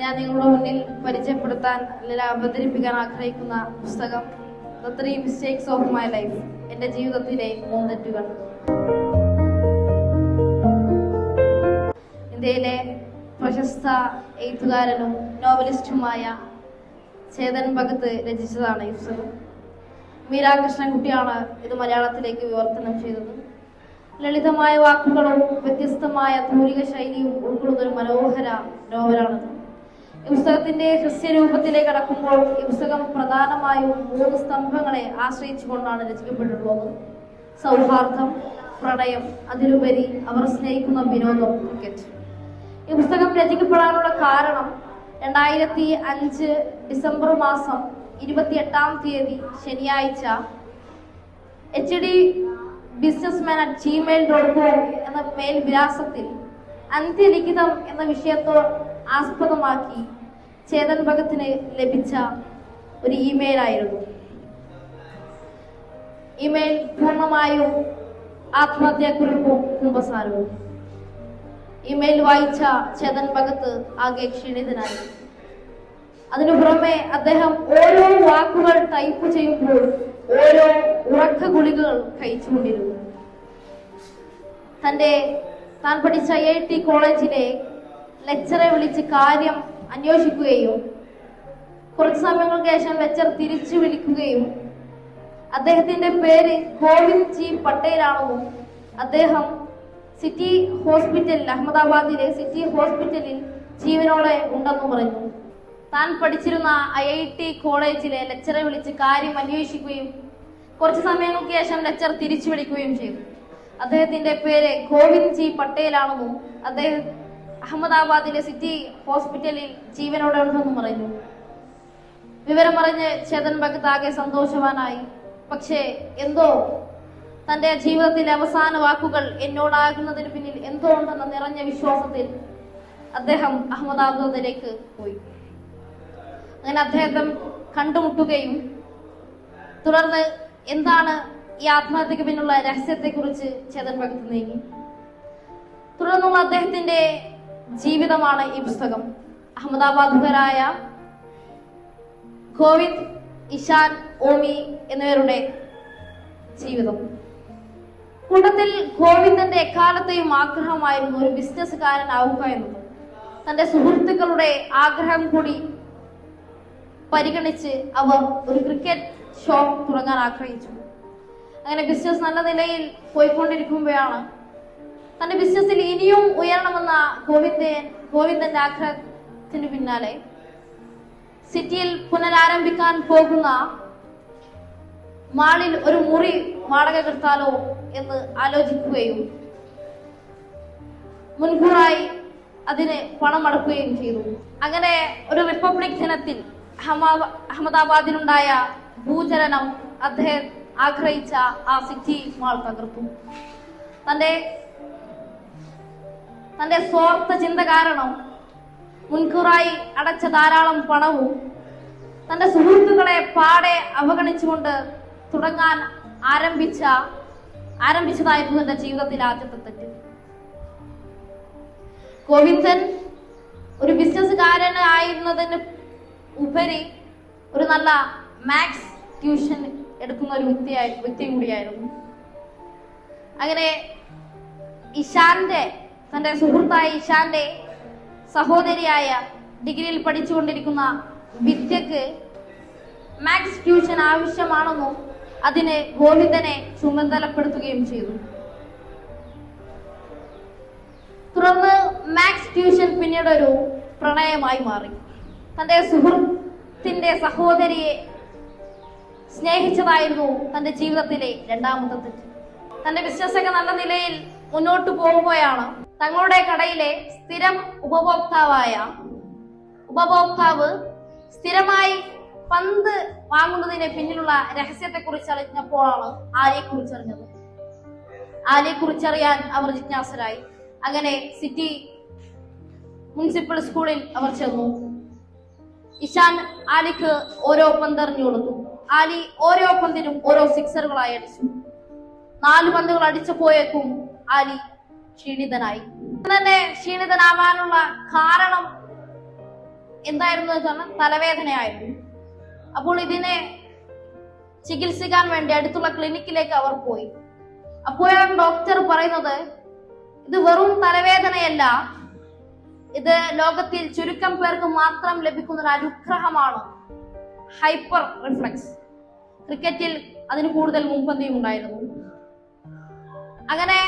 ഞാൻ നിങ്ങളുടെ മുന്നിൽ പരിചയപ്പെടുത്താൻ അല്ലെങ്കിൽ അവതരിപ്പിക്കാൻ ആഗ്രഹിക്കുന്ന പുസ്തകം the 3 mistakes of my life, എന്റെ ജീവിതത്തിലെ 3 തെറ്റുകൾ. ഇന്ത്യയിലെ പ്രശസ്ത എഴുത്തുകാരനും നോവലിസ്റ്റുമായ ചേതൻ ഭഗത് രചിച്ചതാണ് ഈ പുസ്തകം. മീരാ കൃഷ്ണൻകുട്ടിയാണ് ഇത് മലയാളത്തിലേക്ക് വിവർത്തനം ചെയ്തത്. ലളിതമായ വാക്കുകളും വ്യത്യസ്തമായ തൂലിക ശൈലിയും ഉൾക്കൊള്ളുന്ന ഒരു മനോഹര നോവലാണിത്. ഈ പുസ്തകത്തിന്റെ ഹ്രസ്വരൂപത്തിലേക്ക് കടക്കുമ്പോൾ ഈ പുസ്തകം പ്രധാനമായും 3 സ്തംഭങ്ങളെ ആശ്രയിച്ചുകൊണ്ടാണ് രചിക്കപ്പെട്ടിട്ടുള്ളത്. സൗഹാർദ്ദം, പ്രണയം, അതിലുപരി അവർ സ്നേഹിക്കുന്ന വിനോദം, ക്രിക്കറ്റ്. ഈ പുസ്തകം രചിക്കപ്പെടാനുള്ള കാരണം 2005 ഡിസംബർ മാസം 28-ാം തീയതി ശനിയാഴ്ച hd@gmail.com എന്ന മെയിൽ വിലാസത്തിൽ അന്ത്യലിഖിതം എന്ന വിഷയത്തെ ആസ്പദമാക്കി ചേതൻ ഭഗത്തിന് ലഭിച്ച ഒരു ഇമെയിൽ ആയിരുന്നു. ഇമെയിൽ പൂർണ്ണമായും ആത്മഹത്യാക്കുറിപ്പും കുമ്പസാരവും. ഇമെയിൽ വായിച്ച ചേതൻ ഭഗത് ആകെ ക്ഷീണിതനായി. അതിനു പുറമെ അദ്ദേഹം ഓരോ വാക്കുകൾ ടൈപ്പ് ചെയ്യുമ്പോൾ ഓരോ ഉറക്ക ഗുളികകൾ കഴിച്ചുകൊണ്ടിരുന്നു. താൻ പഠിച്ച IIT കോളേജിലെ ലെക്ചറെ വിളിച്ച് കാര്യം അന്വേഷിക്കുകയും കുറച്ചു സമയങ്ങൾക്ക് ശേഷം ലെക്ചർ തിരിച്ചു വിളിക്കുകയും അദ്ദേഹത്തിന്റെ പേര് ഗോവിന്ദ് ജി പട്ടേൽ ആണെന്നും അദ്ദേഹം സിറ്റി ഹോസ്പിറ്റലിൽ, അഹമ്മദാബാദിലെ സിറ്റി ഹോസ്പിറ്റലിൽ ജീവനോടെ ഉണ്ടെന്നും പറഞ്ഞു. താൻ പഠിച്ചിരുന്ന IIT കോളേജിലെ ലെക്ചറെ വിളിച്ച് കാര്യം അന്വേഷിക്കുകയും കുറച്ചു സമയങ്ങൾക്ക് ശേഷം ലെക്ചർ തിരിച്ചു വിളിക്കുകയും ചെയ്തു. അദ്ദേഹത്തിന്റെ പേര് ഗോവിന്ദ് ജി പട്ടേൽ ആണെന്നും അദ്ദേഹം അഹമ്മദാബാദിലെ സിറ്റി ഹോസ്പിറ്റലിൽ ജീവനോടെ ഉണ്ടെന്നും പറഞ്ഞു. വിവരം പറഞ്ഞ് ചേതൻ ഭഗത് ആകെ സന്തോഷവാനായി. പക്ഷേ എന്തോ തന്റെ ജീവിതത്തിലെ അവസാന വാക്കുകൾ എന്നോടാകുന്നതിന് പിന്നിൽ എന്തോ ഉണ്ടെന്ന നിറഞ്ഞ വിശ്വാസത്തിൽ അദ്ദേഹം അഹമ്മദാബാദിലേക്ക് പോയി. അങ്ങനെ അദ്ദേഹത്തെ കണ്ടുമുട്ടുകയും തുടർന്ന് എന്താണ് ഈ ആത്മഹത്യക്ക് പിന്നുള്ള രഹസ്യത്തെ കുറിച്ച് ചേതൻ ഭഗത് നീങ്ങി. തുടർന്നുള്ള അദ്ദേഹത്തിന്റെ ജീവിതമാണ് ഈ പുസ്തകം. അഹമ്മദാബാദുകാരായ ഗോവിന്ദ്, ഇഷാൻ, ഓമി എന്നിവരുടെ ജീവിതം. കൂട്ടത്തിൽ ഗോവിന്ദന്റെ എക്കാലത്തെയും ആഗ്രഹമായിരുന്നു ഒരു ബിസിനസ്സുകാരനാവുക എന്നത്. തന്റെ സുഹൃത്തുക്കളുടെ ആഗ്രഹം കൂടി പരിഗണിച്ച് അവർ ഒരു ക്രിക്കറ്റ് ഷോപ്പ് തുടങ്ങാൻ ആഗ്രഹിച്ചു. അങ്ങനെ ബിസിനസ് നല്ല നിലയിൽ പോയിക്കൊണ്ടിരിക്കുമ്പോഴാണ് തന്റെ ബിസിനസ്സിൽ ഇനിയും ഉയരണമെന്ന ഗോവിന്ദന്റെ ആഗ്രഹത്തിന് പിന്നാലെ സിറ്റിയിൽ പുനരാരംഭിക്കാൻ പോകുന്ന മാളിൽ ഒരു മുറി വാടകയ്ക്കെടുത്താലോ എന്ന് ആലോചിക്കുകയും മുൻകൂറായി അതിന് പണം അടക്കുകയും ചെയ്തു. അങ്ങനെ ഒരു റിപ്പബ്ലിക് ദിനത്തിൽ അഹമ്മദാബാദിലുണ്ടായ ഭൂചലനം അദ്ദേഹം ആഗ്രഹിച്ച ആ സിറ്റി മാൾ തകർത്തു. തന്റെ സ്വാർത്ഥ ചിന്ത കാരണം മുൻകൂറായി അടച്ച ധാരാളം പണവും തന്റെ സുഹൃത്തുക്കളെ പാടെ അവഗണിച്ചുകൊണ്ട് തുടങ്ങാൻ ആരംഭിച്ചതായിരുന്നു എന്റെ ജീവിതത്തിലെ ആദ്യത്തെ തെറ്റ്. ഗോവിന്ദൻ ഒരു ബിസിനസ്സുകാരൻ ആയിരുന്നതിന് ഉപരി ഒരു നല്ല മാത്സ് ട്യൂഷൻ എടുക്കുന്ന ഒരു വ്യക്തി കൂടിയായിരുന്നു. അങ്ങനെ തന്റെ സുഹൃത്തായ ഇഷാന്റെ സഹോദരിയായ ഡിഗ്രിയിൽ പഠിച്ചുകൊണ്ടിരിക്കുന്ന വിദ്യക്ക് മാത്സ് ട്യൂഷൻ ആവശ്യമാണെന്നും അതിന് ഗോവിന്ദനെ ചുമതലപ്പെടുത്തുകയും ചെയ്തു. തുടർന്ന് മാത്സ് ട്യൂഷൻ പിന്നീട് ഒരു പ്രണയമായി മാറി. തന്റെ സുഹൃത്തിന്റെ സഹോദരിയെ സ്നേഹിച്ചതായിരുന്നു തന്റെ ജീവിതത്തിലെ 2ാമത്തെ തെറ്റ്. തന്റെ ബിസിനസ്സൊക്കെ നല്ല നിലയിൽ മുന്നോട്ട് പോകുമ്പോഴാണ് തങ്ങളുടെ കടയിലെ സ്ഥിരം ഉപഭോക്താവ് സ്ഥിരമായി പന്ത് വാങ്ങുന്നതിന് പിന്നിലുള്ള രഹസ്യത്തെ കുറിച്ച് അറിഞ്ഞപ്പോഴാണ് ആലിയെക്കുറിച്ചറിയാൻ അവർ ജിജ്ഞാസരായി. അങ്ങനെ സിറ്റി മുനിസിപ്പൽ സ്കൂളിൽ അവർ ചെന്നു. ഇഷാൻ ആലിക്ക് ഓരോ പന്തെറിഞ്ഞു കൊടുത്തു. ആലി ഓരോ പന്തിനും ഓരോ സിക്സറുകളായി അടിച്ചു. 4 പന്തുകൾ അടിച്ചപ്പോയേക്കും ആലി ക്ഷീണിതനായി. തന്നെ ക്ഷീണിതനാവാനുള്ള കാരണം എന്തായിരുന്നു വെച്ചാൽ തലവേദനയായിരുന്നു. അപ്പോൾ ഇതിനെ ചികിത്സിക്കാൻ വേണ്ടി അടുത്തുള്ള ക്ലിനിക്കിലേക്ക് അവർ പോയി. അപ്പോഴാണ് ഡോക്ടർ പറയുന്നത്, ഇത് വെറും തലവേദനയല്ല, ഇത് ലോകത്തിൽ ചുരുക്കം പേർക്ക് മാത്രം ലഭിക്കുന്ന ഒരു അനുഗ്രഹമാണ്, ഹൈപ്പർ റിഫ്ലക്സ്. ക്രിക്കറ്റിൽ അതിന് കൂടുതൽ മുൻപന്തിയും ഉണ്ടായിരുന്നു. അങ്ങനെ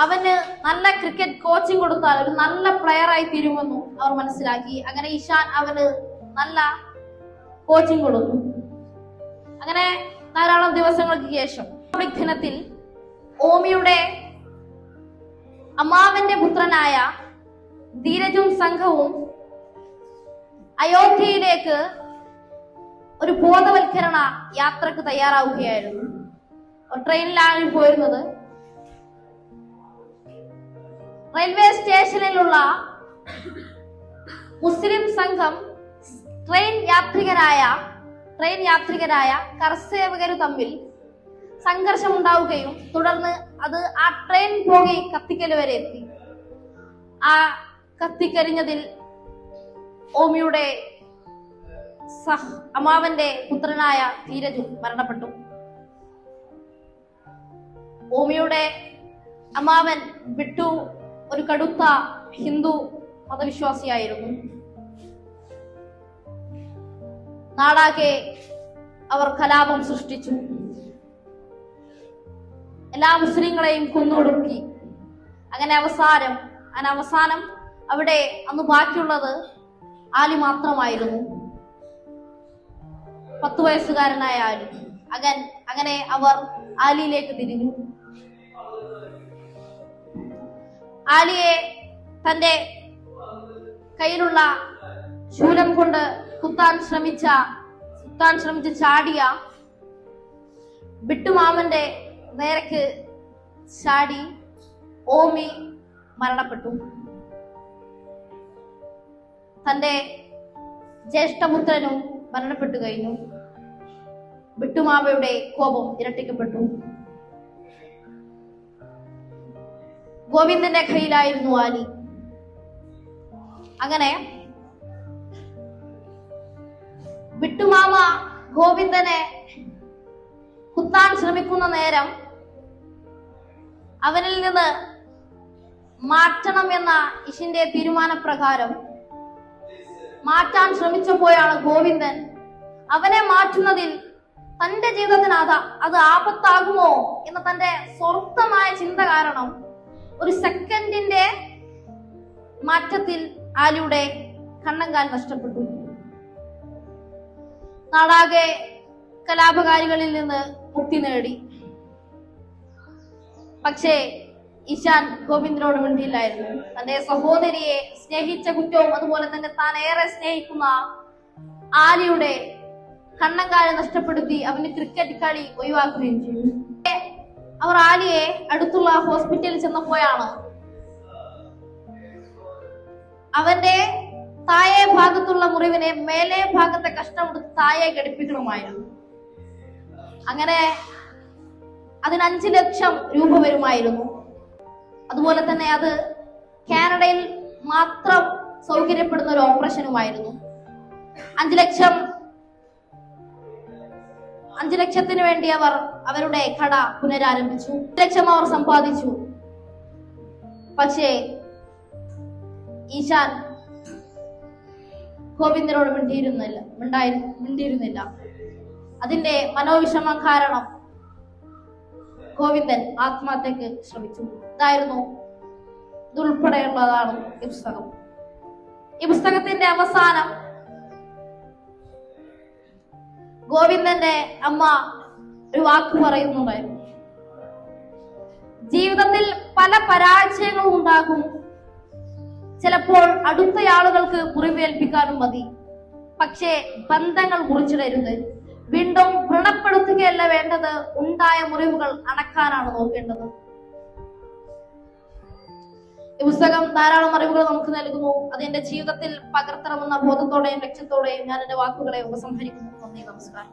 അവന് നല്ല ക്രിക്കറ്റ് കോച്ചിങ് കൊടുത്താൽ ഒരു നല്ല പ്ലെയർ ആയി തീരുമെന്നു അവർ മനസ്സിലാക്കി. അങ്ങനെ ഇഷാൻ അവന് നല്ല കോച്ചിങ് കൊടുത്തു. അങ്ങനെ ധാരാളം ദിവസങ്ങൾക്ക് ശേഷം ദിനത്തിൽ ഓമിയുടെ അമ്മാവന്റെ പുത്രനായ ധീരജും സംഘവും അയോധ്യയിലേക്ക് ഒരു ബോധവൽക്കരണ യാത്രക്ക് തയ്യാറാവുകയായിരുന്നു. ട്രെയിനിലാണ് പോയിരുന്നത്. റെയിൽവേ സ്റ്റേഷനിലുള്ള മുസ്ലിം സംഘം ട്രെയിൻ യാത്രികരായ കർഷകരും തമ്മിൽ സംഘർഷം ഉണ്ടാവുകയും തുടർന്ന് അത് ആ ട്രെയിൻ പോകി കത്തിക്കൽ വരെ എത്തി. ആ കത്തിക്കരിഞ്ഞതിൽ ഓമിയുടെ അമ്മാവന്റെ പുത്രനായ ധീരജു മരണപ്പെട്ടു. ഓമിയുടെ അമ്മാവൻ ബിട്ടു ഒരു കടുത്ത ഹിന്ദു മതവിശ്വാസിയായിരുന്നു. നാടാകെ അവർ കലാപം സൃഷ്ടിച്ചു. എല്ലാ മുസ്ലിങ്ങളെയും കൊന്നൊടുക്കി. അങ്ങനെ അവസാനം അവിടെ അന്ന് ബാക്കിയുള്ളത് ആലി മാത്രമായിരുന്നു. 10 വയസ്സുകാരനായ ആലി. അങ്ങനെ അവർ ആലിയിലേക്ക് തിരിഞ്ഞു. ആലിയെ തന്റെ കയ്യിലുള്ള ശൂലം കൊണ്ട് കുത്താൻ ശ്രമിച്ച് ചാടിയ ബിട്ടുമാമന്റെ നേരക്ക് ചാടി ഓമി മരണപ്പെട്ടു. തന്റെ ജ്യേഷ്ഠപുത്രനും മരണപ്പെട്ടു കഴിഞ്ഞു. ബിട്ടുമാമയുടെ കോപം ഇരട്ടിക്കപ്പെട്ടു. ഗോവിന്ദന്റെ കയ്യിലായിരുന്നു ആലി. അങ്ങനെ ബിട്ടുമാമ ഗോവിന്ദനെ കുത്താൻ ശ്രമിക്കുന്ന നേരം അവനിൽ നിന്ന് മാറ്റണം എന്ന ഇഷിന്റെ തീരുമാനപ്രകാരം മാറ്റാൻ ശ്രമിച്ചപ്പോഴാണ് ഗോവിന്ദൻ അവനെ മാറ്റുന്നതിൽ തന്റെ ജീവിതത്തിന് അത് ആപത്താകുമോ എന്ന തന്റെ സ്വാർത്ഥമായ ചിന്ത കാരണം ഒരു സെക്കൻഡിന്റെ മാറ്റത്തിൽ ആലിയുടെ കണ്ണങ്കാൽ നഷ്ടപ്പെട്ടു. നാടാകെ കലാപകാരികളിൽ നിന്ന് മുക്തി നേടി. പക്ഷേ ഇഷാൻ ഗോവിന്ദനോട് മിണ്ടിയില്ലായിരുന്നു. തന്റെ സഹോദരിയെ സ്നേഹിച്ച കുറ്റവും അതുപോലെ തന്നെ താൻ ഏറെ സ്നേഹിക്കുന്ന ആലിയുടെ കണ്ണങ്കാല് നഷ്ടപ്പെടുത്തി അവന് ക്രിക്കറ്റ് കളി ഒഴിവാക്കുകയും ചെയ്തു. അവർ ആലിയെ അടുത്തുള്ള ഹോസ്പിറ്റലിൽ ചെന്നപ്പോഴാണ് അവന്റെ താഴെ ഭാഗത്തുള്ള മുറിവിനെ മേലെ ഭാഗത്തെ കഷ്ടമെടുത്ത് താഴെ ഘടിപ്പിക്കണമായിരുന്നു. അങ്ങനെ അതിന് 5 ലക്ഷം രൂപ വരുമായിരുന്നു. അതുപോലെ തന്നെ അത് കാനഡയിൽ മാത്രം സൗകര്യപ്പെടുന്ന ഒരു ഓപ്പറേഷനുമായിരുന്നു. 5 ലക്ഷത്തിന് വേണ്ടി അവർ അവരുടെ കട പുനരാരംഭിച്ചു. 5 ലക്ഷം അവർ സമ്പാദിച്ചു. പക്ഷേ ഈശാൻ ഗോവിന്ദനോട് മിണ്ടിയിരുന്നില്ല. അതിന്റെ മനോവിഷമം കാരണം ഗോവിന്ദൻ ആത്മഹത്യക്ക് ശ്രമിച്ചു. ഇതുൾപ്പെടെയുള്ളതാണ് ഈ പുസ്തകം. ഈ പുസ്തകത്തിന്റെ അവസാനം ഗോവിന്ദന്റെ അമ്മ ഒരു വാക്ക് പറയുന്നുണ്ടായിരുന്നു. ജീവിതത്തിൽ പല പരാജയങ്ങളും ഉണ്ടാകും. ചിലപ്പോൾ അടുത്തയാളുകൾക്ക് മുറിവേൽപ്പിക്കാനും മതി. പക്ഷേ ബന്ധങ്ങൾ മുറിച്ചിടരുത്. വീണ്ടും വ്രണപ്പെടുത്തുകയല്ല വേണ്ടത്, ഉണ്ടായ മുറിവുകൾ അടക്കാനാണ് നോക്കേണ്ടത്. ഈ പുസ്തകം ധാരാളം അറിവുകൾ നമുക്ക് നൽകുന്നു. അത് എന്റെ ജീവിതത്തിൽ പകർത്തണമെന്ന ബോധത്തോടെയും ലക്ഷ്യത്തോടെയും ഞാൻ എന്റെ വാക്കുകളെ ഉപസംഹരിക്കുന്നു. നന്ദി, നമസ്കാരം.